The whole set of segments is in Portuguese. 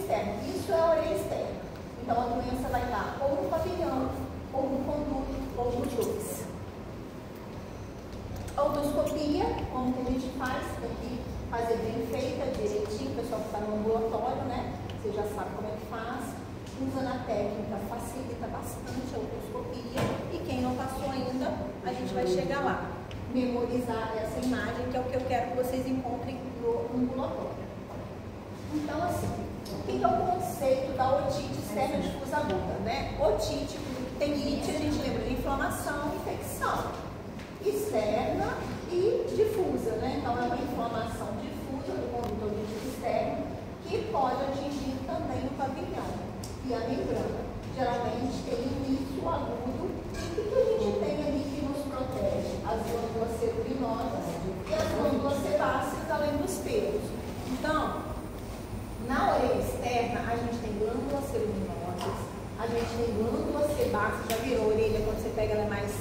externa. Isso é a orelha externa. Então, a doença vai estar ou no pavilhão, ou no conduto, ou nos dois. A otoscopia, como que a gente faz? Tem que fazer bem feita, direitinho. O pessoal que está no ambulatório, né? Você já sabe como é que faz. Usando a técnica, facilita bastante a otoscopia. E quem não passou ainda, a gente vai chegar lá. Memorizar essa imagem, que é o que eu quero que vocês encontrem no ambulatório. Então, assim, o que é o conceito da otite externa difusa aguda, né? Otite, tem ite, a gente lembra de inflamação e infecção. Externa e difusa, né? Então, é uma inflamação difusa do conduto auditivo externo que pode atingir também o pavilhão e a membrana. Geralmente tem início agudo. E o que a gente tem ali que nos protege? As glândulas cerulinosas e as glândulas sebáceas, além dos pelos. Então, na orelha externa, a gente tem glândulas cerulinosas, a gente tem glândulas sebáceas. Já virou a orelha, quando você pega ela é mais,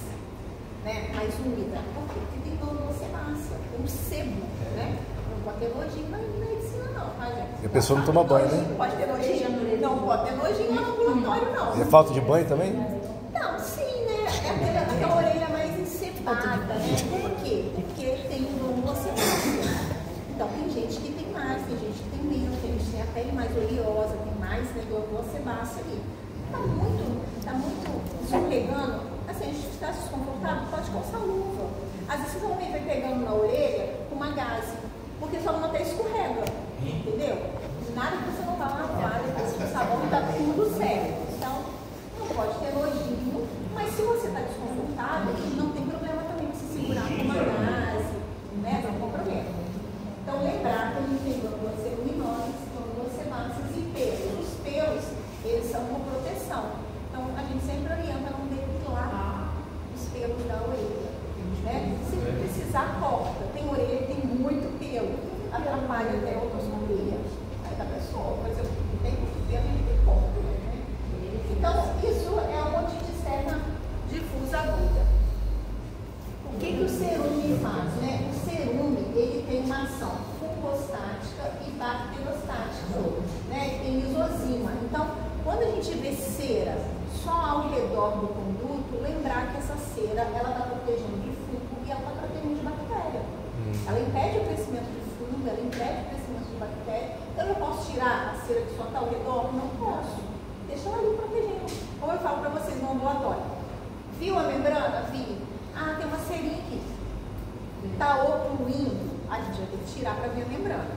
né, mais úmida. Por quê? Porque tem glândula sebácea, tem um sebo, né? Não pode ter nojinho na medicina não, tá, gente? E a pessoa não toma banho, né? Pode ter nojinho, não pode ter nojinho no ambulatório, não. E é falta de banho também? Não, sim, né? É aquela orelha mais encebada, né? Por quê? Porque tem glândula sebácea. Então, tem gente que tem mais, tem gente que tem menos, tem gente que tem a pele mais oleosa, tem mais, né, glândula sebácea ali. Tá muito escorregando. Assim, a gente está desconfortável, pode calçar luva. Às vezes você também vai pegando na orelha com uma gaze, porque sua mão até escorrega, entendeu? Nada que você não vai lavar, depois com sabão tá tudo certo. Então, não pode ter nojinho, mas se você está desconfortável, não tem problema também de se segurar com uma gaze, né? Não tem problema. Então, lembrar que a gente tem glândulas cerulinosas, glândulas sebáceas e pelos. Os pelos, eles são uma proteção. Então, a gente sempre orienta a não depilar os pelos da orelha, né? Se precisar, corta. Tem orelha que tem muito pelo, atrapalha até a otoscopia. Aí da pessoa, mas eu tenho pelo, a gente tem corta, né? Então, isso é uma otite externa difusa aguda. O que o cerume faz, né? O cerume, ele tem uma ação fungostática e bacterostática, né? Tem lisozima. Então, quando a gente vê cera só ao redor do conduto, lembrar que essa cera, ela está protegendo de fungo e ela está protegendo de bactéria. Ela impede o crescimento de fungo, ela impede o crescimento de bactéria. Eu não posso tirar a cera que só está ao redor? Não posso. Deixa ela ali protegendo. Como eu falo para vocês no ambulatório. Viu a membrana? Vi. Ah, tem uma cerinha aqui. Está ocluindo. A gente vai ter que tirar para ver a membrana.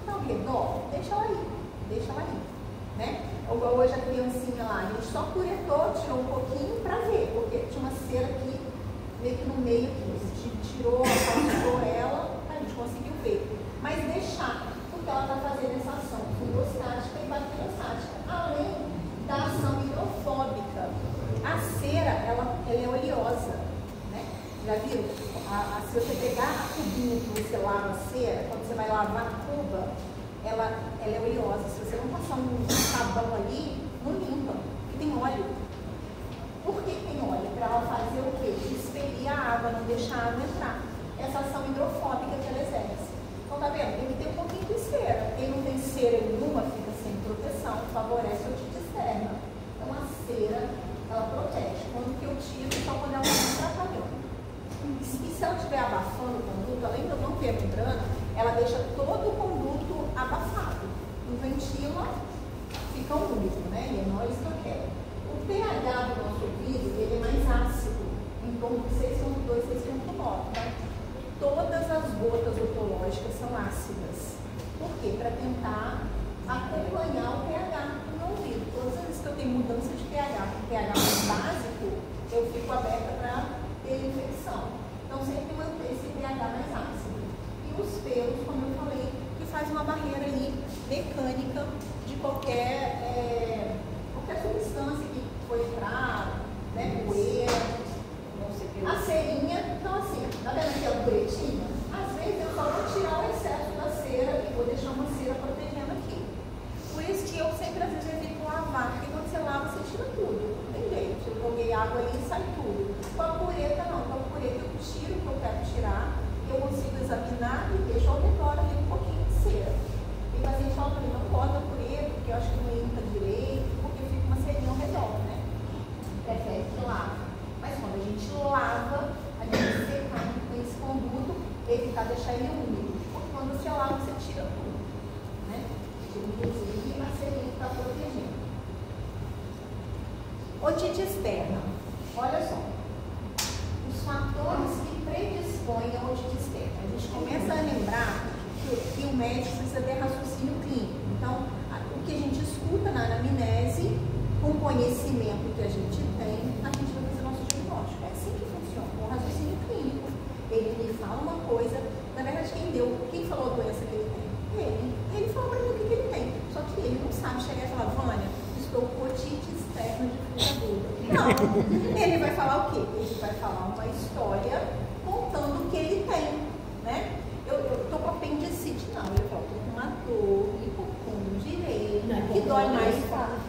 Está ao redor? Deixa ela aí. Deixa ela aí. Né? Igual hoje a criancinha lá, a gente só curetou, tirou um pouquinho para ver, porque tinha uma cera aqui, meio que no meio aqui. A gente tirou ela, a gente conseguiu ver. Mas deixar, porque ela está fazendo essa ação fungostática e bacterostática, além da ação hidrofóbica. A cera, ela é oleosa, né? Já viu? Se você pegar a cubinha que você lava a cera, quando você vai lavar a cuba, ela é oleosa. Se você não passar um sabão ali, não limpa, porque tem óleo. Por que tem óleo? Para ela fazer o quê? Expelir a água, não deixar a água entrar. Essa ação hidrofóbica que ela exerce. Então, tá vendo? Tem que ter um pouquinho de cera. Quem não tem cera nenhuma fica sem proteção, favorece a otite externa. Então, a cera, ela protege. Quando que eu tiro, só quando ela está atrapalhando. E se ela estiver abafando o conduto, além de eu não ter a membrana, ela deixa todo o conduto abafado. Não ventila, fica úmido, né? E não é isso que eu quero. O pH do nosso ouvido, ele é mais ácido, em torno de 6,2, 6,9, tá? Todas as gotas otológicas são ácidas. Por quê? Para tentar acompanhar o pH do ouvido. Todas as vezes que eu tenho mudança de pH, com pH mais básico, eu fico aberta para ter infecção. Então, sempre manter esse pH mais ácido. E os pelos, como eu falei, que faz uma barreira ali mecânica de qualquer substância que foi entrar, né, poeira, a cerinha. Então, assim, tá vendo aqui a buretinha? Às vezes eu só vou tirar o excesso da cera e vou deixar uma cera protegendo aqui. Por isso que eu sempre, às vezes, evito lavar, porque quando você lava, você tira tudo. Não tem jeito. Eu joguei água ali e sai tudo. Com a pureta, não. Com a pureta eu tiro o que eu quero tirar, eu consigo examinar e deixo ao redor ali um pouquinho de cera. E o paciente fala para mim, não bota a pureta, porque porque eu acho que não entra direito, porque fica uma serinha ao redor, né? Prefere que lava. Mas quando a gente lava, a gente secar com esse conduto, evitar deixar ele úmido. Porque quando você lava, você tira tudo, né? Inclusive a serinha está protegendo. Otite externa. Olha só. Os fatores que predispõem a otite externa. A gente começa a lembrar que o médico precisa ter raciocínio clínico. Então, o que a gente escuta na anamnese, com o conhecimento que a gente tem, a gente vai fazer nosso diagnóstico. É assim que funciona, com o raciocínio clínico. Ele me fala uma coisa, na verdade, quem falou a doença que ele tem? Ele falou para mim o que ele tem. Só que ele não sabe chegar e falar, Vânia, estou com otite externa de fluxo. Não, ele vai falar o quê? Ele vai falar uma história contando o que ele tem, né? Eu estou com apendicite, não. Ele fala, estou com uma dor hipocondo direito, que dói mais.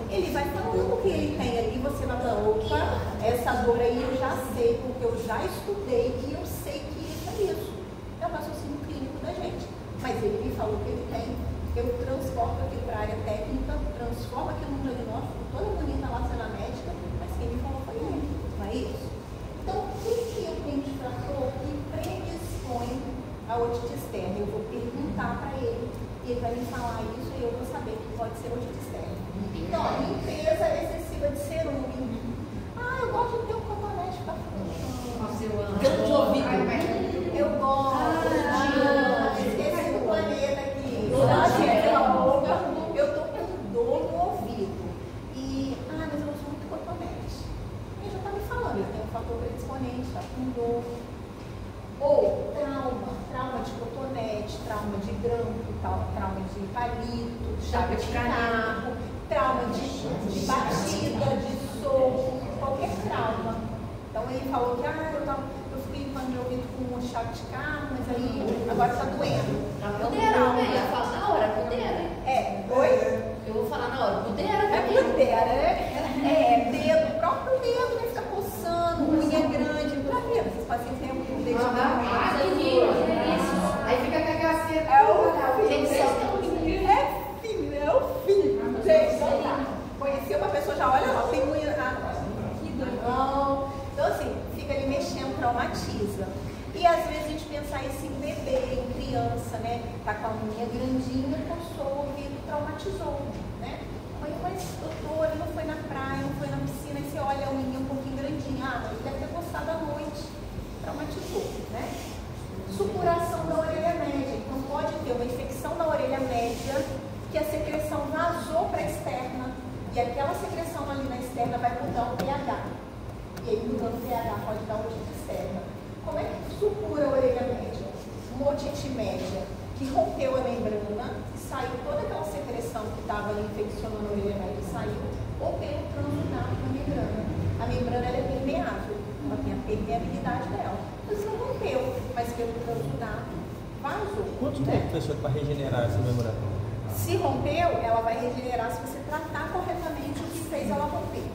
Ele vai falando o que ele tem ali, você vai falar, opa, essa dor aí eu já sei, porque eu já estudei e eu sei que isso é isso. É o raciocínio clínico da gente. Mas ele me falou o que ele tem, eu transporto aqui para a área técnica, transformo aquilo num diagnóstico, toda bonita lá na médica, mas quem me falou foi ele, não é isso? Então, o que eu tenho de fator que predispõe a otite externa? Eu vou perguntar para ele, e ele vai me falar isso e eu vou saber que pode ser otite externa. Então, limpeza excessiva de cerume. Eu gosto de ter um cotonete para eu gosto de esqueci do planeta aqui. Eu tô com dor no ouvido. Mas eu uso muito cotonete. Ele já está me falando, ele tem um fator predisponente, está com dor. Ou trauma de cotonete, trauma de grampo, trauma de palito, chave de carro, trauma de batida, de soco, qualquer trauma. Então ele falou que eu fiquei limpando meu ouvido com uma chave de carro, mas aí agora está doendo. Eu ia falar na hora, pudeira. Oi? Eu vou falar na hora, pudeira. Dedo, o próprio dedo vai ficar coçando, unha grande, pra ver, esses pacientes têm um dedo Aí fica com a caceta. É o filho. Conhecer uma pessoa já olha lá, tem unha. Que doidão. Então, assim, fica ali mexendo, traumatiza. E às vezes a gente pensar isso em bebê, em criança, né? Tá com a unha grandinha, coçou o ouvido, traumatizou, né? Mas doutor, ele não foi na praia, não foi na piscina, e você olha a unha um pouquinho grandinha, mas ele deve ter coçado à noite, traumatizou, né? Supuração da orelha média. Então pode ter uma infecção da orelha média que a secreção vazou para a externa e aquela secreção ali na externa vai mudar o pH. E aí mudando o pH pode dar otite externa. Como é que supura a orelha média? Uma otite média que rompeu a membrana e saiu toda aquela secreção que estava ali infeccionando a orelha média e saiu, ou pelo transudado da membrana. A membrana ela é permeável, ela tem a permeabilidade dela. Você não rompeu, mas pelo transudado vazou. Quanto tempo, professor, para regenerar essa membrana? Se rompeu, ela vai regenerar se você tratar corretamente o que fez ela romper.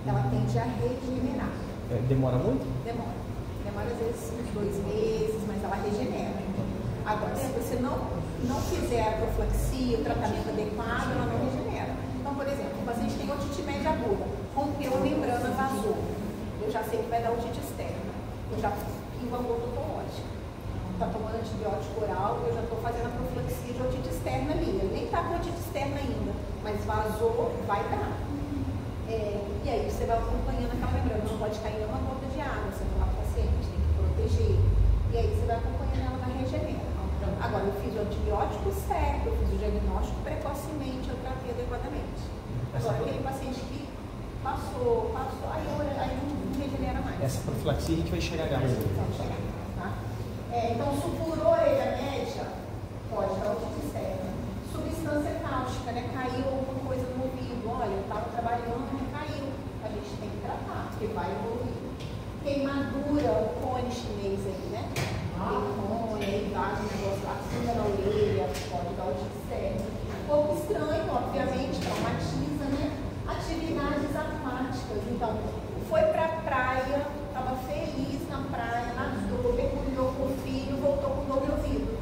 Ela tende a regenerar. Demora muito? Demora às vezes uns 2 meses, mas ela regenera. Agora, se você não fizer a profilaxia, o tratamento adequado, ela não regenera. Então, por exemplo, o paciente tem otite média aguda, rompeu a membrana, vazou. Eu já sei que vai dar otite externa. Eu já invangou totológica. Está tomando antibiótico oral, eu já estou fazendo a profilaxia de otite externa ali. Ele nem está com otite externa ainda, mas vazou, vai dar. E aí você vai acompanhando aquela membrana, não pode cair nenhuma gota de água, você fala para o paciente, tem que proteger. E aí você vai acompanhando, ela vai regenerar. Agora, eu fiz o antibiótico certo, eu fiz o diagnóstico precocemente, eu tratei adequadamente. Agora, aquele paciente que passou, aí não regenera mais. Essa profilaxia a gente vai chegar mais. Tá? Então, supurou a orelha média, pode dar otite externa. Substância cáustica, né? Caiu alguma coisa no ouvido. Olha, eu estava trabalhando e caiu. A gente tem que tratar, porque vai evoluir. Queimadura, o cone chinês aí, né? Cone, aí vai um negócio lá, funda na orelha, pode dar otite externa. Um pouco estranho, obviamente, traumatiza, né? Atividades aquáticas. Então, foi pra praia, estava feliz na praia, nadou, mergulhou com o filho, voltou com dor no ouvido.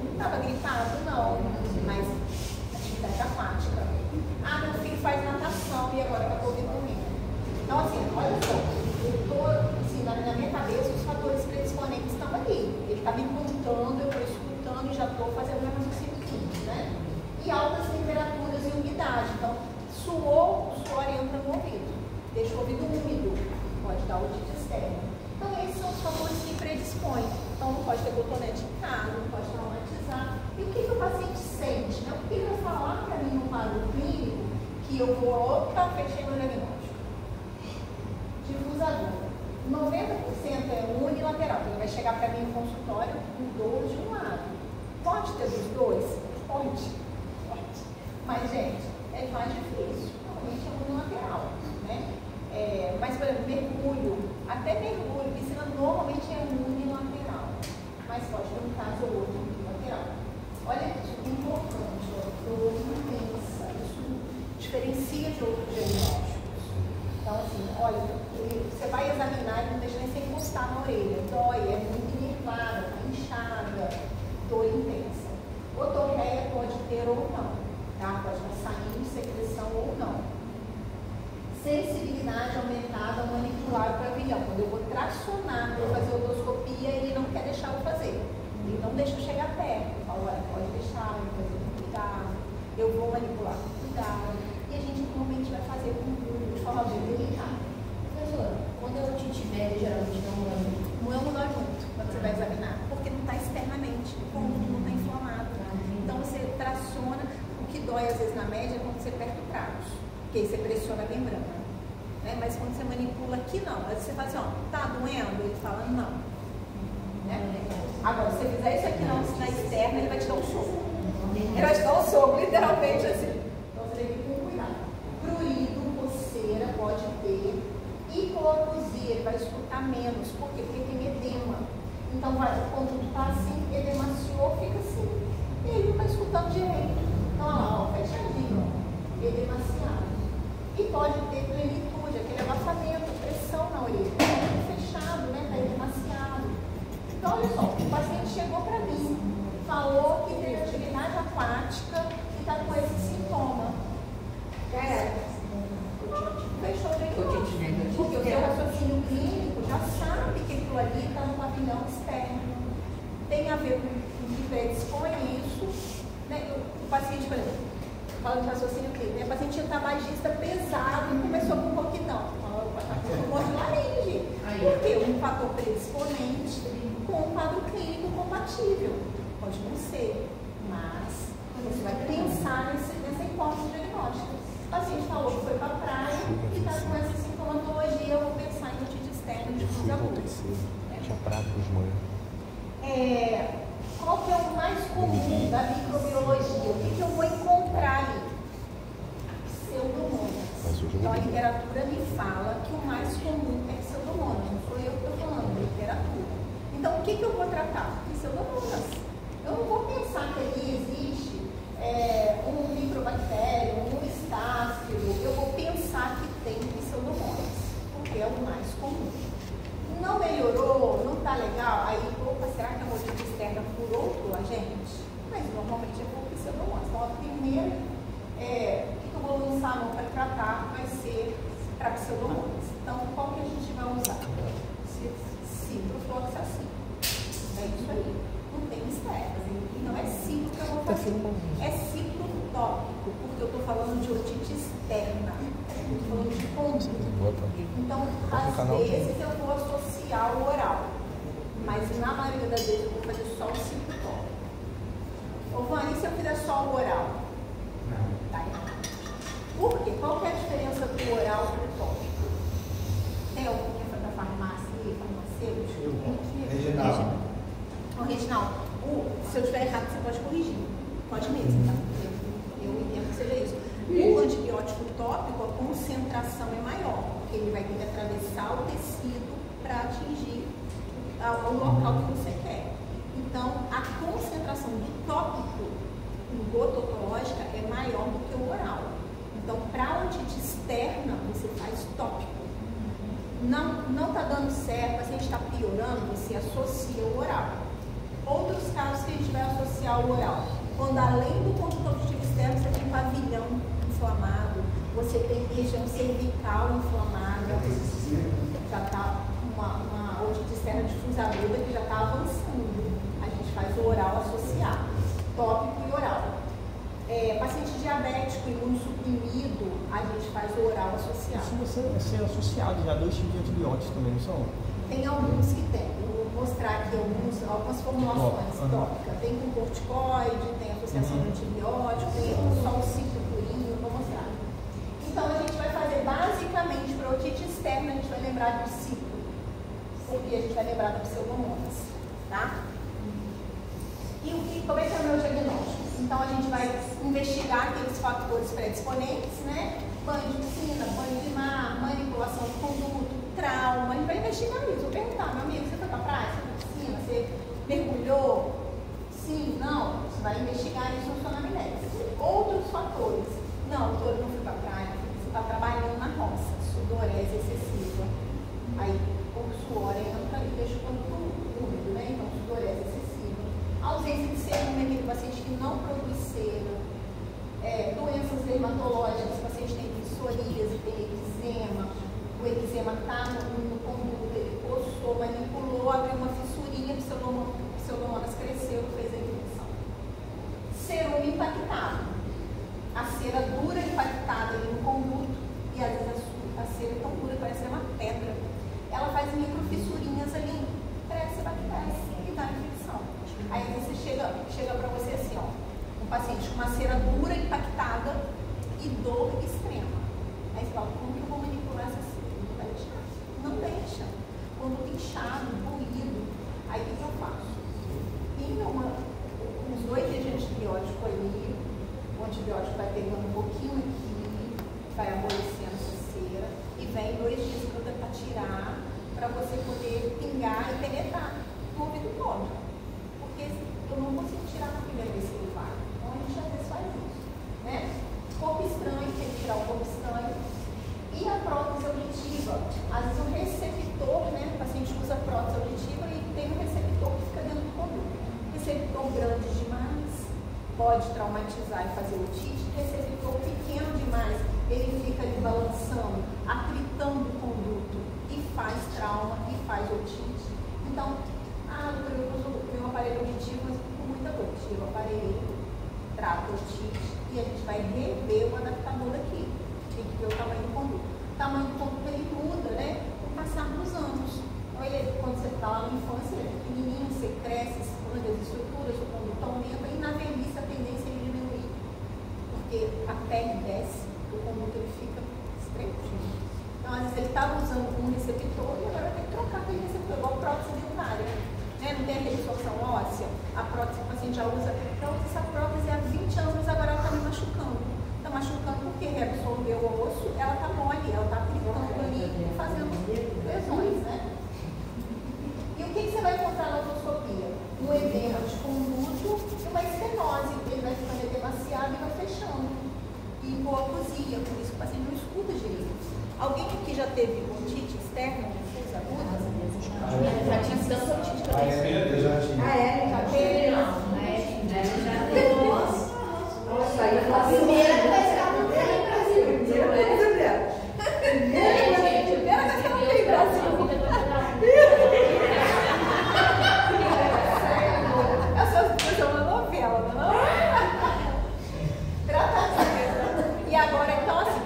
Não estava gripado, não, mas atividade aquática. estou fazendo meu raciocínio clínico, né? E altas temperaturas e umidade. Então, suor, o suor entra no ouvido, deixa o ouvido úmido, pode dar otite externa. Então, esses são os fatores que predispõem. Então, não pode ter cotonete em casa, não pode traumatizar. E o que o paciente sente, né? O que ele vai falar para mim no quadro clínico que eu vou, opa, fechei meu diagnóstico. Difusador. 90% é unilateral. Ele vai chegar para mim no consultório com dor de um lado. Pode ter dos dois? Pode. Mas, gente, é mais difícil. Normalmente é unilateral, né? Mas, por exemplo, mergulho. Até mergulho, piscina normalmente é unilateral. Mas pode ter um caso ou outro unilateral. Olha isso, importante. Dor intensa. Isso diferencia de outros diagnósticos. Então, assim, olha, você vai examinar e não deixa nem sem encostar na orelha. Dói, é muito enervada, tá inchada, dor intensa. Otorreia pode ter ou não, tá? Pode estar saindo secreção ou não. Sensibilidade aumentada manipular para o pavilhão. Quando eu vou tracionar para fazer otoscopia, ele não quer deixar eu fazer. Ele não deixa eu chegar perto. Ele fala, olha, pode deixar, eu vou fazer com cuidado. Eu vou manipular com cuidado. E a gente normalmente vai fazer com de forma bem delicada. Professora, quando é otite média, geralmente não dói muito quando você vai examinar, porque não está externamente, o ponto não está inflamado. Então você traciona, o que dói às vezes na média é quando você aperta o tragus, porque aí você pressiona a membrana. Né? Mas quando você manipula aqui não, às vezes você fala assim, ó, tá doendo? Ele fala não. Né? Agora, se você fizer isso aqui na externa, ele vai te dar um soco. Ele vai te dar um soco, literalmente assim. Então você tem que ir com cuidado. Prurido, coceira, pode ter. Hipoacusia, ele vai escutar menos. Por quê? Porque tem edema. Então, quando tu tá assim, edemaciou, fica assim. E ele não tá escutando direito. Então, olha lá, ó, fechadinho, ó. Edemaciado. E pode ter plenitude, aquele abafamento, pressão na orelha. Tá fechado, né? Tá edemaciado. Então, olha só, o paciente chegou para mim, falou que tem atividade aquática e está com esse sintoma. Fechou o diagnóstico. Porque o seu raciocínio clínico já sabe que aquilo ali está no pavilhão externo. Tem a ver com o que predispõe isso. Né? O paciente, por exemplo, falando de raciocínio clínico, né? O paciente tinha tabagista pesado e começou com um coquidão. Com de laringe. Porque um fator predisponente com um quadro clínico compatível. Pode não ser, mas você vai pensar nessa hipótese diagnóstica. O paciente falou que foi para a praia e está com essa sintomatologia, eu vou pensar em otite externa de difuso agudo. Tinha prato dos manhãs. Qual que é o mais comum da microbiologia? O que eu vou encontrar ali? Pseudomonas. Então a literatura me fala que o mais comum é pseudomonas. Não sou eu que estou falando, é literatura. Então o que eu vou tratar? Pseudomonas. Eu não vou pensar que ali existe um microbactério, um estáfilo. Eu vou pensar que tem pseudomonas, porque é o mais comum. Não melhorou, não está legal, aí, opa, será que é uma otite externa por outro agente? Mas normalmente é por pseudomonas. Então, a primeira, que eu vou lançar a mão para tratar vai ser para pseudomonas. Então, qual que a gente vai usar? Ciprofloxacin. É isso aí. Não tem mistério. E não é ciclo que eu vou fazer. É ciclo tópico, porque eu estou falando de otite externa. Eu estou falando de conduto. Então, às vezes eu vou associar o oral. Mas na maioria das vezes eu vou fazer só o ciclo tópico. Ô, Vani, se eu fizer só o oral? Não. Tá errado. Por quê? Qual que é a diferença do oral para o tópico? Tem algum que foi da farmácia aí, farmacêutico? Reginaldo. Ô, Reginaldo, se eu estiver errado, você pode corrigir. Pode mesmo, tá? Eu entendo que seja isso. O antibiótico tópico, a concentração é maior, porque ele vai ter que atravessar o tecido para atingir o local que você quer. Então, a concentração do tópico em gota otológica é maior do que o oral. Então, para a otite externa, você faz tópico. Não está dando certo, o paciente está piorando, você associa o oral. Outros casos que a gente vai associar o oral, quando além do conduto auditivo externo, você tem pavilhão inflamado, você tem região cervical inflamada, já está uma otite externa difusa aguda que já está avançando. A gente faz o oral associado. tópico e oral. Paciente diabético, imunossuprimido, a gente faz o oral associado. Isso vai ser associado já a 2 tipos de antibióticos também, não são? Tem alguns que tem. Eu vou mostrar aqui algumas formulações tópicas. Tem com corticoide, tem associação de antibiótico, tem só o ciclo purinho, vou mostrar. Então a gente vai fazer basicamente para otite externa, a gente vai lembrar do ciclo, porque a gente vai lembrar da pseudomonas, tá? E como é que é o meu diagnóstico? Então a gente vai investigar aqueles fatores predisponentes, né? Banho de piscina, banho de mar, manipulação de conduto, trauma. A gente vai investigar isso. Vou perguntar, meu amigo, você foi pra praia? Você foi pra piscina? Você mergulhou? Sim, não? Você vai investigar isso no sua anamnese. Outros fatores. Não, doutor, eu não fui pra praia. Você está trabalhando na roça. Sudorese excessiva. Aí o suor entra e deixa o corpo úmido, né? Então, sudorese excessiva. Ausência de cerume, aquele paciente que não produz cera. Doenças dermatológicas, o paciente tem psoríase, tem eczema. O eczema está no conduto, ele coçou, manipulou, abriu uma fissurinha, pseudomonas cresceu, fez a infecção. Cerume impactado. A cera dura impactada ali no conduto, e às vezes a cera é tão dura que parece uma pedra. Ela faz microfissurinhas ali, cresce bactérias e dá infecção. Aí você chega para você assim, ó, um paciente com uma cera dura impactada e dor extrema. Aí você fala, como que eu vou manipular essa cera? Não vai deixar. Não deixa. Conduto inchado, doído. Aí o que eu faço? Pinga uns 2 dias de antibiótico ali, o antibiótico vai pegando um pouquinho aqui, vai amolecendo essa cera, e vem 2 dias para tentar tirar, para você poder pingar e penetrar no ouvido todo. Porque eu não consigo tirar na primeira vez que ele vai. Então a gente às vezes faz isso, né? Corpo estranho, tem que tirar o corpo estranho. E a prótese auditiva, às vezes o receptor, né? O paciente usa prótese auditiva e tem um receptor que fica dentro do conduto. Receptor grande demais pode traumatizar e fazer otite. Receptor pequeno demais, ele fica ali balançando, atritando o conduto e faz trauma e faz otite. Então, eu uso meu aparelho auditivo, mas com muita dor. Tiro o aparelho, trato otite e a gente vai rever o adaptador aqui. Tem que ver o tamanho do conduto. O tamanho do conduto ele muda, né? Com o passar dos anos. Então, quando você está lá na infância, ele é pequenininho, você cresce, você muda as estruturas, o conduto aumenta e na velhice a tendência é diminuir. Porque a pele desce, o conduto ele fica estreitinho. Então, às vezes ele estava usando um receptor e agora vai ter que trocar aquele receptor, igual prótese dentária. Não tem a reabsorção óssea, a prótese que o paciente já usa. Então, essa prótese há 20 anos agora ela está me machucando. Está machucando porque reabsorveu o osso, ela está mole, ela está aplicando ali, fazendo lesões, né? E o que você vai encontrar na otoscopia? Um edema de conduto e uma estenose. Ele vai ficando edemaciado e vai fechando. E hipoacusia, por isso que o paciente não escuta direito. Alguém aqui já teve otite externa, difusa aguda? Já tinha tanta otite que eu tenho. Já tinha. Já teve? Nossa, aí a primeira vez que ela não tem no Brasil. Primeira vez que ela não tem Brasil. Essa é uma novela, não é? Tratamento. E agora, então, assim,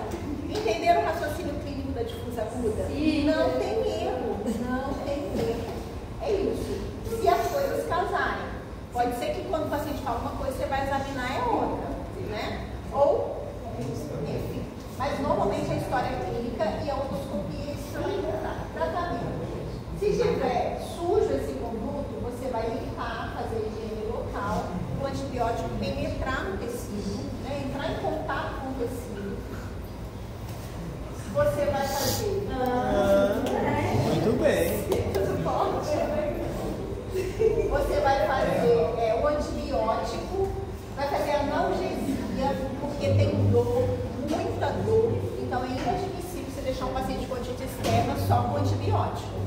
entenderam o raciocínio clínico da difusa aguda? Não tem erro. Não tem erro. É isso. Se as coisas casarem. Pode ser que quando o paciente fala uma coisa, você vai examinar é outra, né? Ou, enfim. Mas normalmente a história clínica e a otoscopia isso vai encontrar. Tratamento. Se estiver sujo esse conduto, você vai limpar, fazer higiene local, o antibiótico penetrar no tecido, né? Entrar em contato com o tecido. Você vai fazer. Muito bem. Você vai fazer o antibiótico, vai fazer analgesia, porque tem dor, muita dor. Então é inadmissível você deixar um paciente com otite externa só com antibiótico.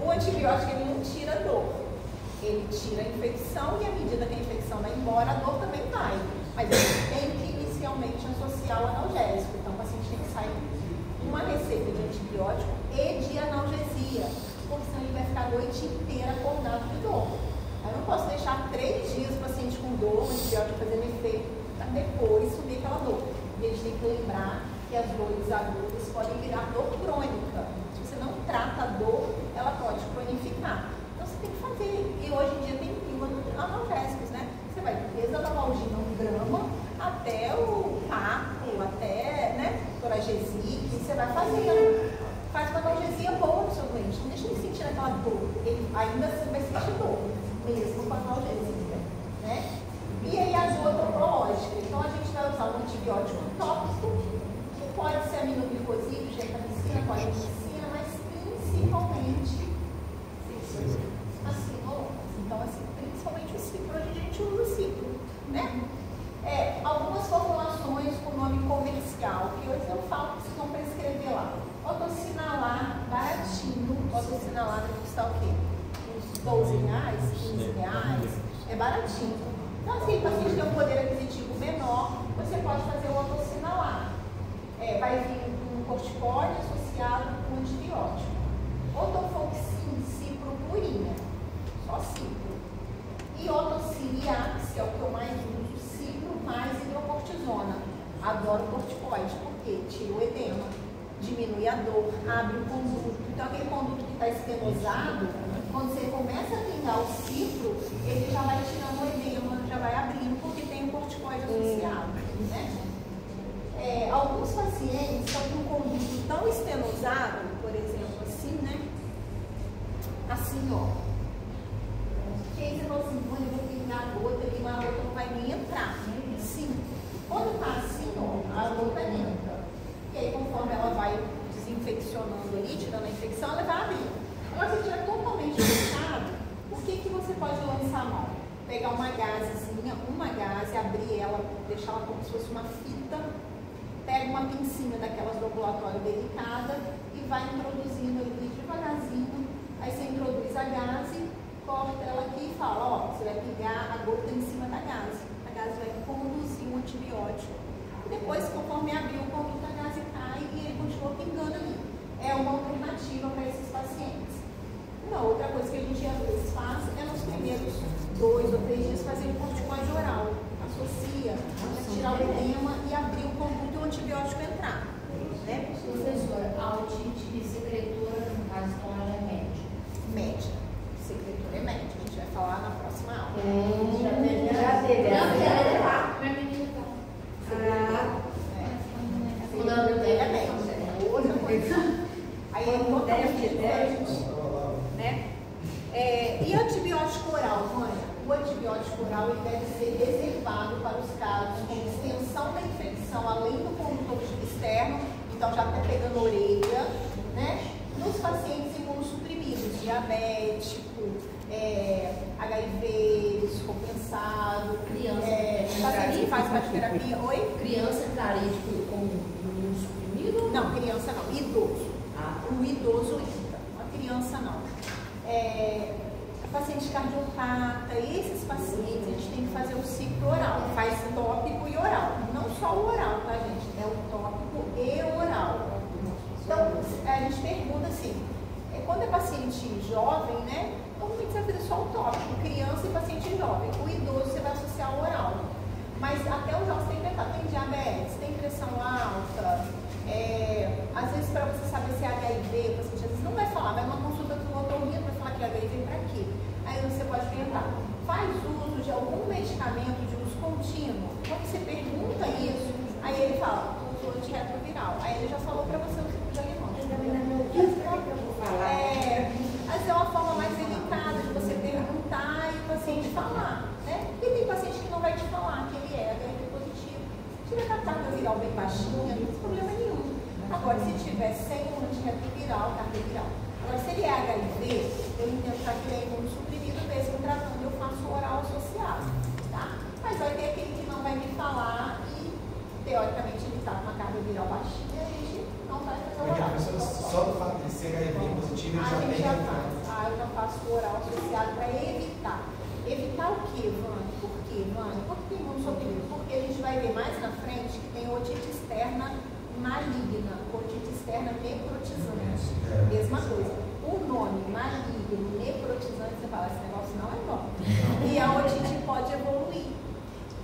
O antibiótico ele não tira a dor, ele tira a infecção e à medida que a infecção vai embora, a dor também vai. Mas ele tem que inicialmente associar o analgésico. Então o paciente tem que sair com uma receita de antibiótico e de analgesia, porque senão ele vai ficar a noite inteira acordado de dor. Eu não posso deixar 3 dias o paciente com dor, o antibiótico depois subir aquela dor. E a gente tem que lembrar que as dores agudas podem virar dor crônica. Se você não trata a dor, ela pode cronificar. Então você tem que fazer. E hoje em dia tem analgésicos, né? Você vai desde a Lavalgina 1 grama até o Paco, até, né, Doragesic, você vai fazendo. Faz uma analgesia boa no seu doente. Não deixa ele sentir aquela dor. Ele ainda vai sentir dor, mesmo com a analgesia, né? E aí a dor trofológica. Então a gente vai usar um antibiótico tópico, que pode ser aminoglicosídeo, gentamicina, colimicina, mas principalmente assim, então assim, principalmente o ciclo, hoje a gente usa o ciclo, né? Algumas formulações com nome comercial, que hoje eu falo que vocês vão prescrever lá. Otocinalar, baratinho, otocinalar custa o quê? Uns 12 reais, 15 reais, é baratinho. Então assim, o paciente tem um poder aquisitivo menor, você pode fazer o otocinalar. Vai vir um corticóide associado com antibiótico. Otofoxin, cipropurinha, só cipro. E otociliax, que é o que eu mais uso, cipro mais hidrocortisona. Adoro corticoide, porque tira o edema, diminui a dor, abre o conduto. Então aquele conduto que está estenosado, quando você começa a pingar o cipro, ele já vai tirando o edema, já vai abrindo, porque tem um corticoide associado, né? Alguns pacientes estão com um conduto tão estenosado, por exemplo, assim, né? Assim, ó. Que aí você fala assim, eu vou pingar a gota ali, mas a gota não vai nem entrar. Sim. Quando tá assim, ó, a gota entra. E aí, conforme ela vai desinfeccionando ali, tirando a infecção, ela vai abrir. Agora, se estiver totalmente fechado, o que você pode lançar a mão? Pegar uma gazezinha, abrir ela, deixar ela como se fosse uma fita, pega uma pincinha daquelas do ambulatório delicada e vai introduzindo ali devagarzinho. Aí você introduz a gaze, corta ela aqui e fala, ó, você vai pegar a gota em cima da gaze. A gaze vai conduzir um antibiótico. Depois, conforme abrir o conduto, a gaze cai e ele continua pingando ali. É uma alternativa para esses pacientes. Uma outra coisa que a gente às vezes faz é nos primeiros 2 ou 3 dias fazer um corticoide oral. Associa, tirar o edema e abrir o conduto e o antibiótico entrar. Né? Professora, a otite e secretora, no caso, então ela é média. Média. Secretora é média. A gente vai falar na próxima aula. Já teve. Não, já é lá. Minha menina tá. Fulano dele é média. Outra coisa. Aí é totalmente diferente. Né? E antibiótico oral, mãe? O antibiótico oral ele deve ser reservado para os casos com extensão da infecção além do condutor externo, então já está pegando orelha, né? Nos pacientes imunossuprimidos, diabético, HIV, descompensado, pacientes que fazem radioterapia. Oi? Criança entraria como imunossuprimido? Não, criança não, idoso. O idoso entra, a criança não. Paciente cardiopata, esses pacientes a gente tem que fazer o ciclo oral, faz tópico e oral, não só o oral, tá gente? É o tópico e oral. Então a gente pergunta assim, quando é paciente jovem, né? Normalmente você vai fazer só o tópico, criança e paciente jovem. O idoso você vai associar o oral. Mas até o jovem você tem que tentar, tem diabetes, tem pressão alta, às vezes para você saber se é HIV, o paciente às vezes não vai falar, vai uma consulta do otorrino para falar que é HIV para quê? Aí você pode perguntar, faz uso de algum medicamento de uso contínuo? Quando você pergunta isso, aí ele fala, uso antirretroviral. Aí ele já falou para você o tipo de alimento. Às vezes é uma forma mais delicada de você perguntar e o paciente falar, né? E tem paciente que não vai te falar que ele é HIV positivo. Se tiver a carga viral bem baixinha, não tem problema nenhum. Agora, se tiver sem um antirretroviral, carga viral. Agora, se ele é HIV, eu entendo que ele é imunossuprimido, mesmo tratando, eu faço oral associado, tá? Mas vai ter aquele que não vai me falar e, teoricamente, ele está com uma carga viral baixinha, a gente não vai fazer o oral. Só do fato de ser HIV positivo, ele já tem eu já faço o oral associado para evitar. Evitar o quê, Vânia? Por quê, Vânia? Por que imunossuprimido? Porque a gente vai ver mais na frente que tem otite externa maligna, otite externa necrotizante. Mesma coisa. O nome maligno, necrotizante, você fala, esse negócio não é bom. E a otite pode evoluir.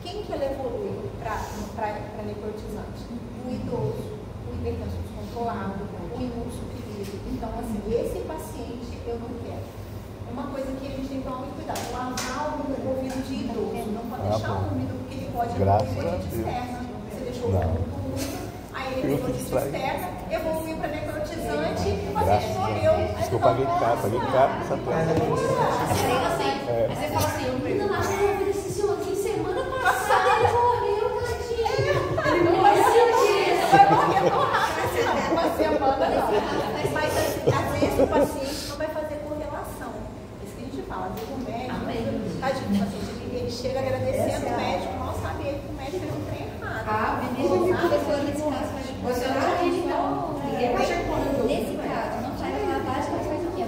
Quem que ela evolui para necrotizante? O idoso, o hipertenso descontrolado, o imunossuprimido. Então, assim, esse paciente eu não quero. Uma coisa que a gente tem que tomar muito cuidado, lavar o ouvido de idoso, não pode deixar úmido, porque ele pode evoluir para otite externa. Você deixou o ouvido úmido, aí ele ficou otite externa, evoluiu para necrotizante, o paciente morreu. Isso que eu paguei caro essa planta. Aí você fala assim, eu ainda lá no ouvido esse senhor, que semana passada ele morreu, tadinho. Ele morreu disso. Vai morrer tão rápido, uma semana não. Mas às vezes o paciente não vai fazer correlação. Isso que a gente fala, às vezes o médico, tadinho, o paciente, ele chega agradecendo o médico, mal sabe ele que o médico fez um trem errado. Ah, beleza, nesse caso, você não acredita, ninguém vai nesse caso, não faz a lavagem, mas faz o quê?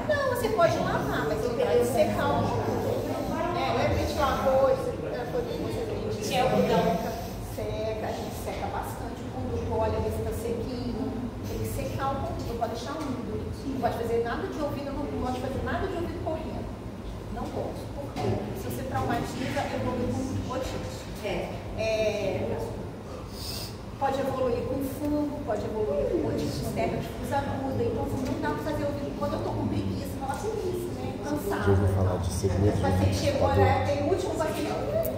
Não, você pode lavar, mas eu quero secar o mundo. Lembra que a gente lavou, tinha algodão, seca, a gente seca bastante o conduto, olha, ver se está sequinho. Tem que secar o conduto, não pode deixar úmido. Não pode fazer nada de ouvido, não pode fazer nada de ouvido correndo. Não posso. Por quê? Se você traumatiza, evolui com otite. Pode evoluir com fungo, pode evoluir com otite externa difusa aguda. Então, não dá para fazer ouvido. Quando eu estou com preguiça, falar preguiça, né? Cansado. Já ouviu falar de segredo? O paciente chegou, tem o último paciente,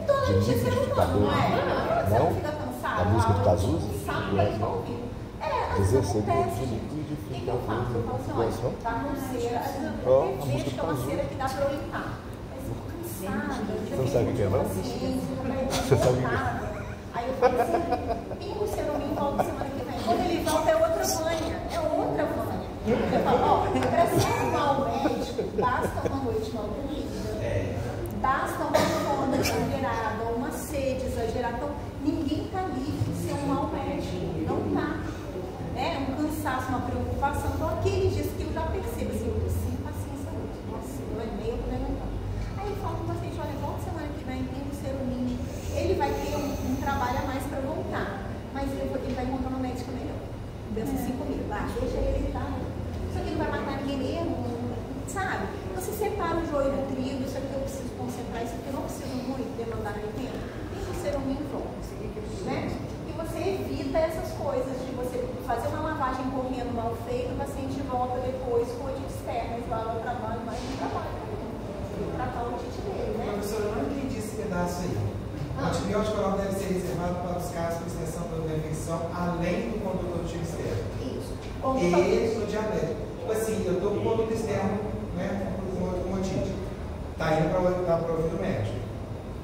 toda a gente é ser humano, não é? Você não fica cansado. A música do Cazuza? Sabe, vai ouvir. Dizer Às vezes segredo acontece. de O que liquidifica que eu faço? Eu falo assim, olha, tá com cera. Às vezes eu vejo que é uma cera que dá para eu limpar. Mas eu fico cansada. Você não sabe o que é, não? Você sabe o que é? Aí eu falo assim, pinga o ceruminho, volta semana que vem. Quando ele volta é outra banha. É outra banha. Eu falo, ó, para ser um mau médico, basta uma noite mal dormida. Basta uma fome exagerada, uma sede exagerada. Então, ninguém está livre de ser um mau médico. Não está. Um cansaço, uma preocupação. Então, aqueles dias que eu já percebo, assim, eu tô sem paciência hoje. Nossa, eu é meio tô levantando. Aí eu falo com o paciente, olha, volta semana que vem, tem um ceruminho. Ele vai ter um trabalho a mais para voltar. Mas ele vai encontrar uma médica melhor. Pensa assim comigo, deixa ele estar. Isso aqui não vai matar ninguém mesmo, sabe? Você separa o joio do trigo, isso aqui eu preciso concentrar, isso aqui eu não preciso muito demandar meu tempo. Tem que ser um micro, né? E você evita essas coisas de você fazer uma lavagem correndo mal feita, o paciente volta depois com otite externa, vai ao trabalho, mais um trabalho para tratar o otite dele, né? Professor, eu não entendi esse pedaço aí. O antibiótico oral deve ser reservado para os casos com extensão da infecção, além do conduto otite externo. Isso. E no diabético. Tipo assim, eu estou com o conduto externo, né, com otite. Está indo para o ouvido médio.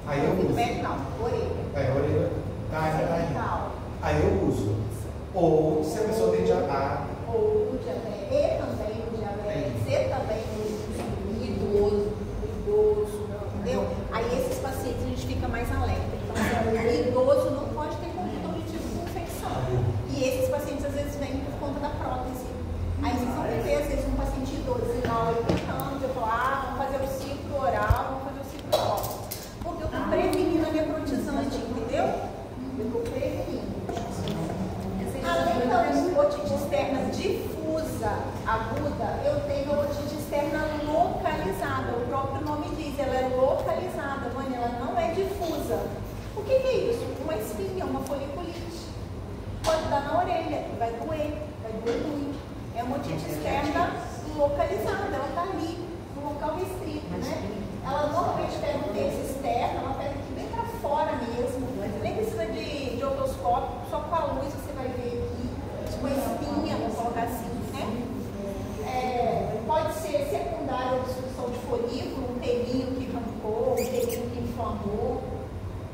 Aí eu uso. Médio não, orelha. Orelha. Tá indo. Aí eu uso. Ou se a pessoa tem diabetes. Ou o diabetes. E também o diabetes. E também o idoso. Entendeu? Aí esses pacientes a gente fica mais alerta. Então, o idoso não pode ter conduto auditivo com infecção. E esses pacientes às vezes vêm por conta da prótese. Aí vocês vão ver, às vezes, um paciente idoso de 80 anos, eu falo, vamos fazer o ciclo oral, vamos fazer o ciclo oral. Porque eu estou prevenindo a necrotizante, entendeu? Eu estou prevenindo. Além da otite externa difusa, aguda, eu tenho a otite externa localizada. O próprio nome diz, ela é localizada, mãe, ela não é difusa. O que é isso? Uma espinha, uma foliculite. Pode dar na orelha, vai doer muito. É uma otite externa localizada, ela está ali, no local restrito, né? Ela normalmente pega um terço externo, ela pega aqui bem para fora mesmo. Nem precisa de otoscópio, só com a luz você vai ver aqui, uma espinha, vamos colocar assim, né? Pode ser secundária obstrução de folículo, um pelinho que arrancou, um pelinho que inflamou.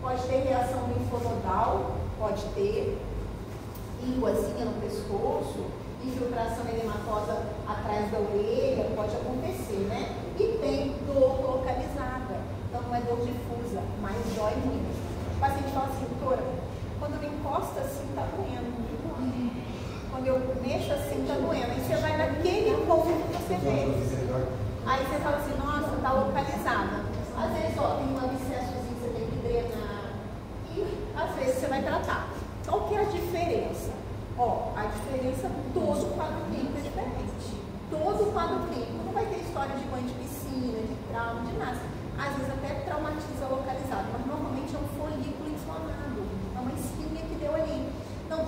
Pode ter reação linfonodal, pode ter. Ínguazinha no pescoço, infiltração edematosa atrás da orelha, pode acontecer, né? E tem dor localizada. Então não é dor difusa, mas dói muito. O paciente fala assim, doutora, quando eu encosto assim, tá doendo. Quando eu mexo assim, tá doendo. Aí você vai naquele ponto que você vê. Aí você fala assim, nossa, tá localizada. Às vezes, tem um abscessozinho que você tem que drenar. E às vezes você vai tratar. Qual que é a diferença? A diferença, todo o quadro clínico é diferente. Todo o quadro clínico não vai ter história de banho de piscina, de trauma, de nada. Às vezes até traumatiza localizado, mas normalmente é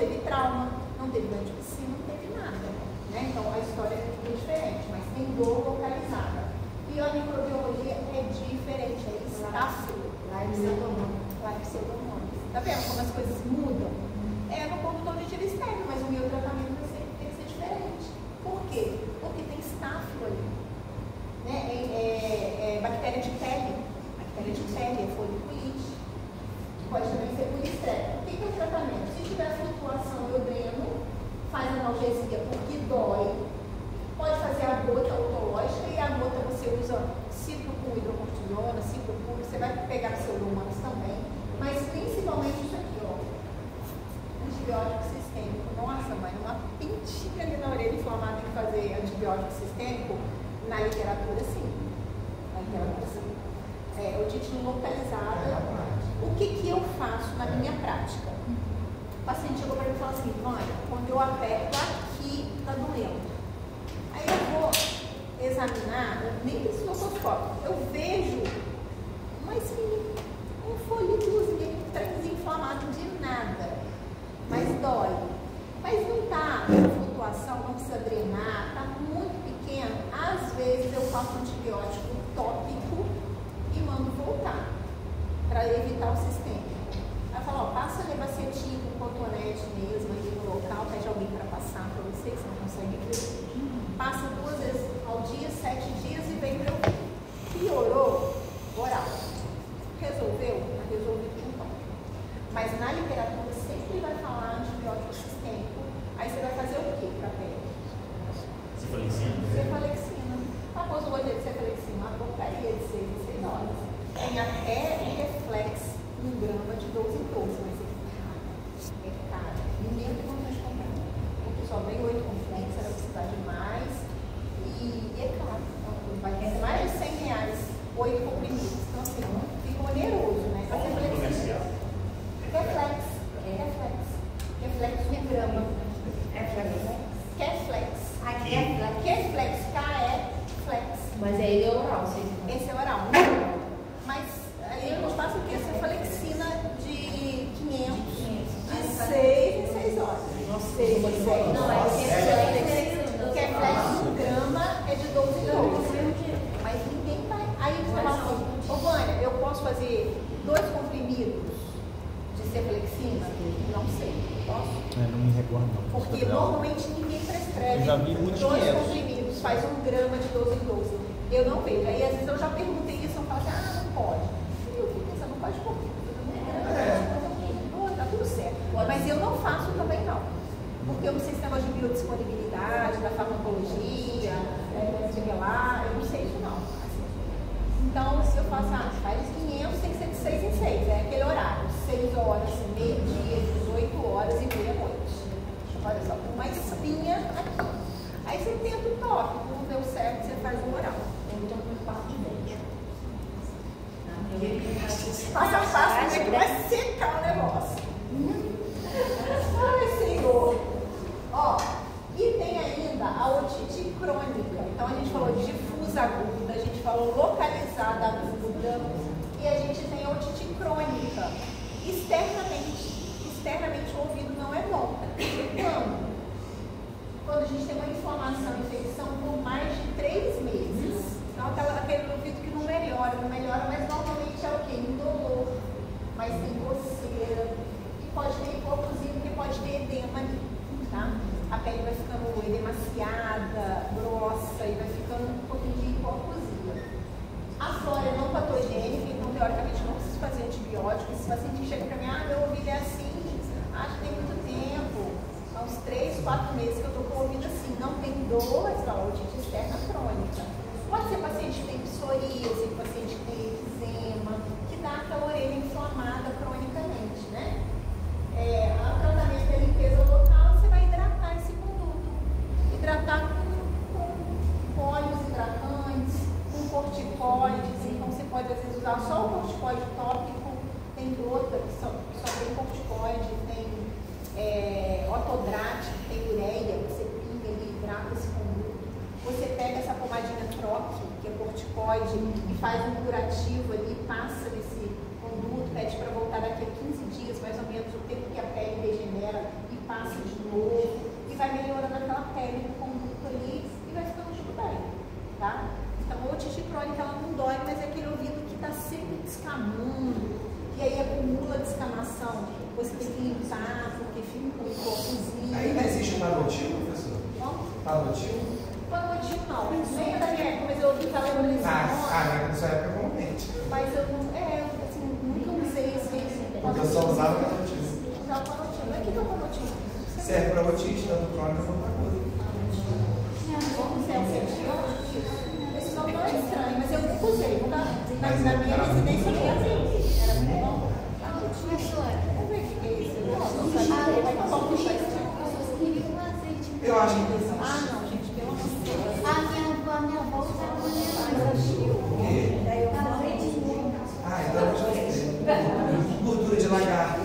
teve trauma, não teve dor de piscina, não teve nada. Né? Então a história é diferente, mas tem dor localizada. E a microbiologia é diferente, é estáfilo. Lá é pseudomonas. Tá vendo como as coisas mudam? É no condutor de tiro externo, mas o meu tratamento tem que ser diferente. Por quê? Porque tem estáfilo ali. Né? Bactéria de pele. Bactéria de pele é foliculite. Pode também ser polistrep. O que é o tratamento? Se tiver flutuação, eu dreno, faz analgesia porque dói. Pode fazer a gota autológica e a gota você usa ciclo com hidrocortisona, ciclo puro, você vai pegar pseudomonas também. Mas principalmente isso aqui, ó. Antibiótico sistêmico. Nossa, mãe, uma pintinha ali na orelha inflamada tem que fazer antibiótico sistêmico? Na literatura, sim. Na literatura, sim. Otite localizada. O que eu faço na minha prática? O paciente chegou para mim e falou assim, mãe, quando eu aperto aqui, tá doendo. Aí eu vou examinar, nem precisa do otoscópio, eu vejo, mas um folículozinho, um trenzinho inflamado de nada, mas dói. Mas não tá com flutuação, não precisa drenar, tá muito pequeno. Às vezes eu faço antibiótico tópico e mando voltar, para evitar o sistêmico. Aí eu falo, ó, passa levacetina com cotonete mesmo ali no local, pede alguém para passar para você, que você não consegue ver. Passa 2 vezes ao dia, 7 dias e vem para eu ver. Piorou, oral. Resolveu? Está resolvido de um toque. Mas na literatura sempre vai falar antibiótico sistêmico. Aí você vai fazer o quê para a pele? Cefalexina. Após o 8 de cefalexina, uma porcaria de 6 em 6 horas. Tem até reflex 1 grama de 12 em 12, mas é caro. Ninguém tem condições de comprar. Porque só vem 8 complexos, ela precisa de mais. E é caro. Então, vai ter mais de 100 reais, 8 comprimidos. Então, assim, fica oneroso, né? Reflex 1 grama. Keflex. Keflex, K-E-Flex. Mas aí é oral, sim. Esse é oral. Mas aí eu faço o quê? Cefalexina de 500, de 6 em 6 horas. 6 em 6. Não, o Keflex 1 grama é de 12 em 12. Mas ninguém vai. Aí você fala assim, ô Vânia, eu posso fazer 2 comprimidos de cefalexina? Não sei. Posso? Não me recordo não. Porque normalmente ninguém prescreve Eu já vi muito 2 dinheiro. comprimidos, faz 1 grama de 12 em 12. Eu não vejo. Aí às vezes eu já perguntei isso, eu falo assim, não pode. E eu fico pensando, não pode por quê? Tá tudo certo. Mas eu não faço também não. Porque eu não sei esse negócio de biodisponibilidade, da farmacologia, não sei o que lá, eu não sei isso não. Então, se eu faço, faz 500, tem que ser de 6 em 6, é aquele horário, 6 horas, meio-dia, 18 horas e meia-noite. Olha só, uma espinha aqui. Aí você tenta o tópico, não deu certo, você faz o oral. Então, eu faço ideia. Passa fácil, que vai secar o negócio. Ai, Senhor. Ó, e tem ainda a otite crônica. Então, a gente falou de difusa aguda, a gente falou localizada aguda, e a gente tem a otite crônica. Externamente o ouvido não é bom. Quando a gente tem uma inflamação, infecção por mais de 3 meses. Então, aquele ouvido que não melhora, mas normalmente é o quê? Indolor, mas tem coceira, e pode ter hipofusia, porque pode ter edema ali, tá? A pele vai ficando edemaciada, grossa, e vai ficando um pouquinho de hipofusia. A flora é não patogênica, então teoricamente não preciso fazer antibiótico. Esse paciente chega para mim, meu ouvido é assim, acho que tem muito tempo, há uns 3, 4 meses que eu estou com o ouvido assim, não tem dor, mas fala, otite externa crônica. Pode ser paciente que tem psoríase, paciente que tem eczema, que dá aquela orelha inflamada cronicamente, né? O tratamento da limpeza local, você vai hidratar esse conduto. Hidratar com óleos hidratantes, com corticoides, então você pode às vezes usar só o corticoide tópico, tem gota que só tem corticoide, tem otodrate, tem ureia, você pinga e hidrata esse conduto. Você pega essa pomadinha troque, que é corticoide, e faz um curativo ali, passa nesse conduto, pede para voltar daqui a 15 dias, mais ou menos, o tempo que a pele regenera, e passa descamação, você tem que limpar, porque fica com o cozinho. Ainda existe panotil, professor? Panotil? Panotil não, nem da minha época, mas eu ficava lembrando desse nome. Na sua época, realmente. Mas eu não, assim, nunca usei esse. Porque eu só usava panotil. Usava panotil. Mas o que é o panotil? Serve para otite, tanto crônica quanto aguda. Esse nome não é estranho, mas eu usei. Na minha residência eu não usei. Era muito bom. Vamos ver o que é isso. Eu acho que. Ah, não, gente, pelo amor de Deus. A minha avó usava O quê? Então eu já sei. Gordura de lagarto.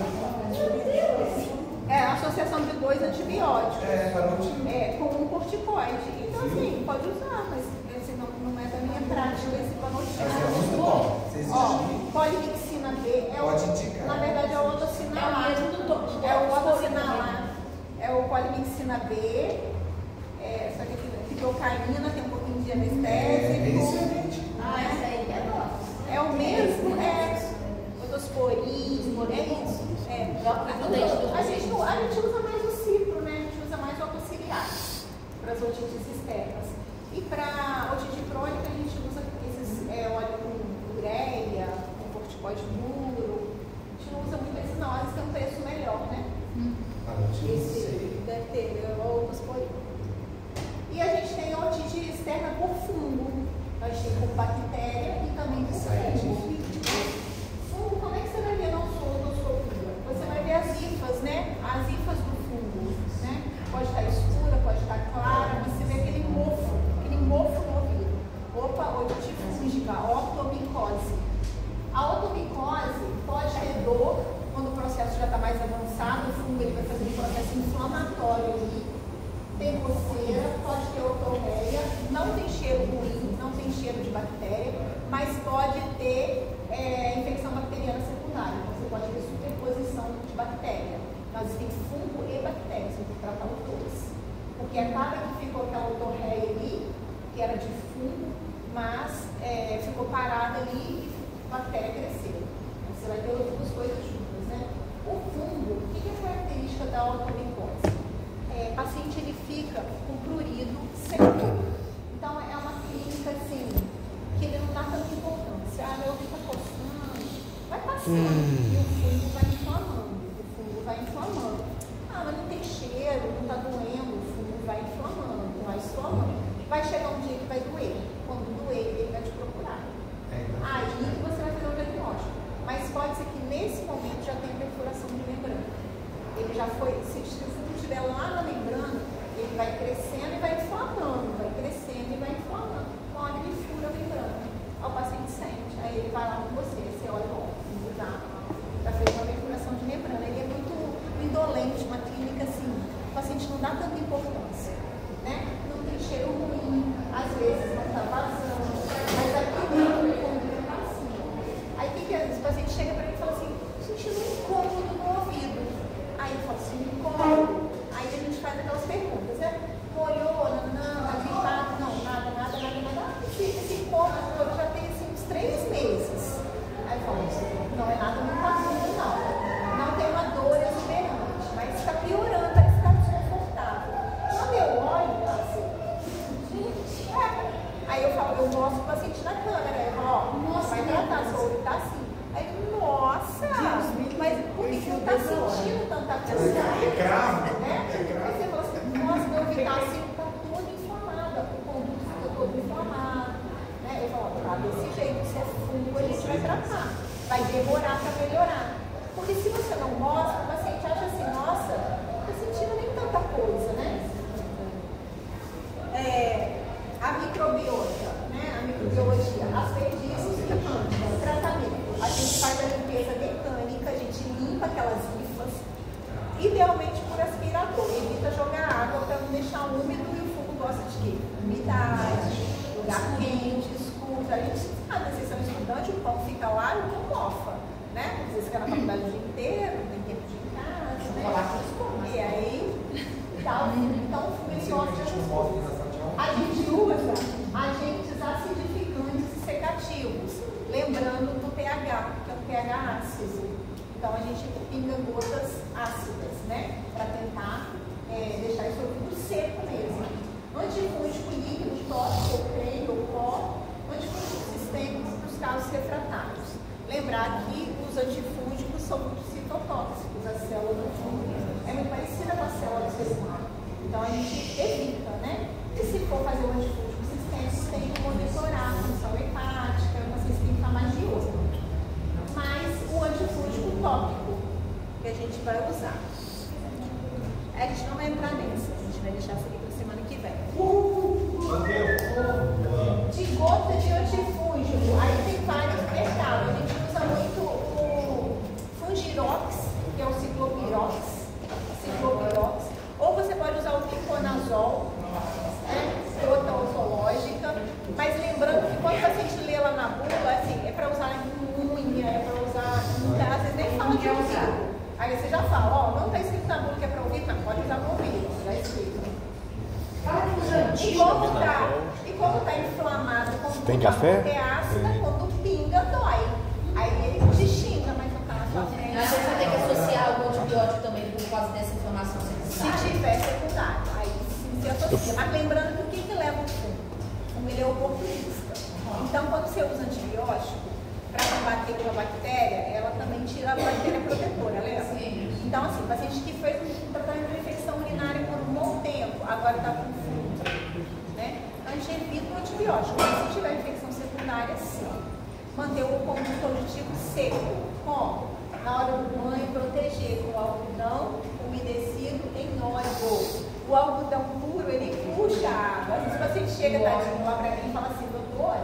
É a associação de 2 antibióticos. Panotil. Com um corticoide. Então, assim, pode usar, mas esse não é da minha prática, esse panotil. Mas é muito bom. Se existir, Polivixina B pode indicar. na verdade é o otocinalar. É o otocinalar. É o polivixina B. Só que aqui fitocaína, tem um pouquinho de anestésico. Essa aí é boa. É o mesmo, otosporin, é isso. A gente usa mais o cipro, né? A gente usa mais o otociliar para as otites externas. E para otite crônica, a gente usa esses óleo com ureia, com corticoide duro. A gente não usa muito esses, não. Eles têm um preço melhor, né? Esse deve ter o otosporin. E a gente tem a otite externa por fungo. Nós temos com bactéria e também com fungo. Fungo, como é que você vai ver na otoscopia? Você vai ver as hifas, né? As hifas do fungo, né? Pode estar escura, pode estar clara, mas você vê aquele mofo no ouvido. Otite fúngica, otomicose. A otomicose pode ter dor quando o processo já está mais avançado, o fungo ele vai fazer um processo inflamatório ali. Tem coceira, pode ter otorreia, não tem cheiro ruim, não tem cheiro de bactéria, mas pode ter infecção bacteriana secundária. Então, você pode ter superposição de bactéria. Nós temos fungo e bactéria, você tem que tratar os dois. Porque acaba que ficou aquela otorreia ali, que era de fungo, mas ficou parada ali e a bactéria cresceu. Você vai ter as duas coisas juntas, né? O fungo, o que é a característica da automicose? O paciente ele fica com prurido seco. Então é uma clínica assim, que ele não dá tanta importância. Meu ouvido está coçando, vai passando e o fungo vai inflamando. Mas não tem cheiro, não está doendo, o fungo vai inflamando, vai inflamando. Vai chegar um dia que vai doer. Quando doer, ele vai te procurar. Aí você vai fazer o diagnóstico. Mas pode ser que nesse momento já tenha perfuração de membrana. Ele já foi, se estiver lá na membrana, ele vai crescendo e vai inflamando, vai crescendo e vai inflamando. Uma hora ele fura a membrana. Aí o paciente sente, aí ele vai lá com você, você olha, ó, já fez uma perfuração de membrana. Ele é muito indolente, uma clínica assim, o paciente não dá tanta importância, né? Não tem cheiro ruim, às vezes não está vazando, mas aqui dentro ele está assim. Aí o que o paciente chega para ele e fala assim, sentindo um incômodo no ouvido. Aí ele fala assim, incômodo. Aí a gente faz aquelas perguntas, né? Molhou, não, agitado, não, nada. Esse incômodo já tem assim, uns 3 meses. Aí fala, não é nada muito agudo, não. Não tem uma dor exuberante, mas está piorando, parece que está desconfortável. Quando eu olho, assim, gente, aí eu mostro o paciente na câmera, eu falo, ó, vai tratar, seu olho está assim. Aí, nossa, mas por que você não está sentindo tanta coisa? É cravo. Né? Aí você fala assim, nossa, meu ouvido está assim, está todo inflamado, o conduto fica todo inflamado. Né? Eu falo, tá desse jeito, se é fungo, a gente vai tratar. Vai demorar para melhorar. Porque se você não mostra, o paciente acha assim, nossa, não está sentindo nem tanta coisa, né? A microbiota, né? A microbiologia, as perdizes e o tratamento. A gente faz a limpeza mecânica, a gente limpa aquelas hifas, idealmente por aspirador. Evita jogar água para não deixar úmido e o fungo gosta de quê? Umidade, lugar quente, escuro. A gente sabe, vocês são estudantes, o pão fica lá e o pão mofa, né? Vocês ficam na faculdade o dia inteiro, não tem tempo de ir em casa, né? E aí, então o fungo ele gosta de coisas. A gente usa agentes acidificantes e secativos, lembrando do pH, que é o pH ácido. Então, Então a gente pinga gotas ácidas, né? Para tentar deixar esse ouvido seco mesmo. Antifúngico líquido, tóxico, ou creme, ou pó. Antifúngico sistêmico para os casos refratários. Lembrar que os antifúngicos são muito citotóxicos, a célula do fungo é muito parecida com a célula celular. Então a gente evita, né? E se for fazer um antifúngico sistêmico, tem que monitorar a função hepática, vocês têm que estar mais de olho. Mas o antifúngico tópico que a gente vai usar, a gente não vai entrar nessa, a gente vai deixar isso aqui para a semana que vem. De gota de antifúngico, aí tem vários mercados. A gente usa muito o Fungirox, que é o ciclopirox, ou você pode usar o piconazol, gota osológica, mas lembrando que quando a gente lê lá na bula, assim, é para usar em unha, é para usar em às vezes nem fala de ouvido. Aí você já fala, ó, não está escrito na bula que é para ouvir, não, pode usar para ouvir, já é escrito. E como está inflamado, como tem café? É ácida, quando pinga, dói. Aí ele te xinga, mas não está na sua frente. Mas você vai ter que associar algum antibiótico também por causa dessa inflamação Se secundária. tiver secundário, aí sim se associa. Mas lembrando que o que leva o fungo? O fungo ele é oportunista. Então, quando você usa antibiótico, para combater uma bactéria, ela também tira a bactéria protetora, lembra? Sim. Então, assim, o paciente que fez um tratamento de infecção urinária por um bom tempo, agora está com fungo, né? A gente evita o antibiótico, mas se tiver infecção secundária, sim. Manter o conduto auditivo seco. Como? Na hora do banho, proteger com o algodão umedecido em óleo. O algodão puro, ele puxa a água. Às vezes o paciente chega, tadinho, lá pra mim e fala assim, doutor,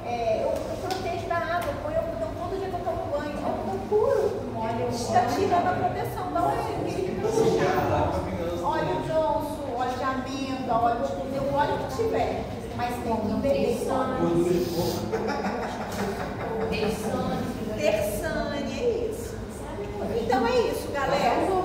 eu protejo da água, põe o algodão todo dia que eu tomo banho. Algodão puro. Está tirando a proteção da óleo, ele puxa. Óleo de onço, óleo de amêndoa, óleo de tudo, o óleo que tiver. Mas tem que beber. Tersane, é isso. Então é isso, galera.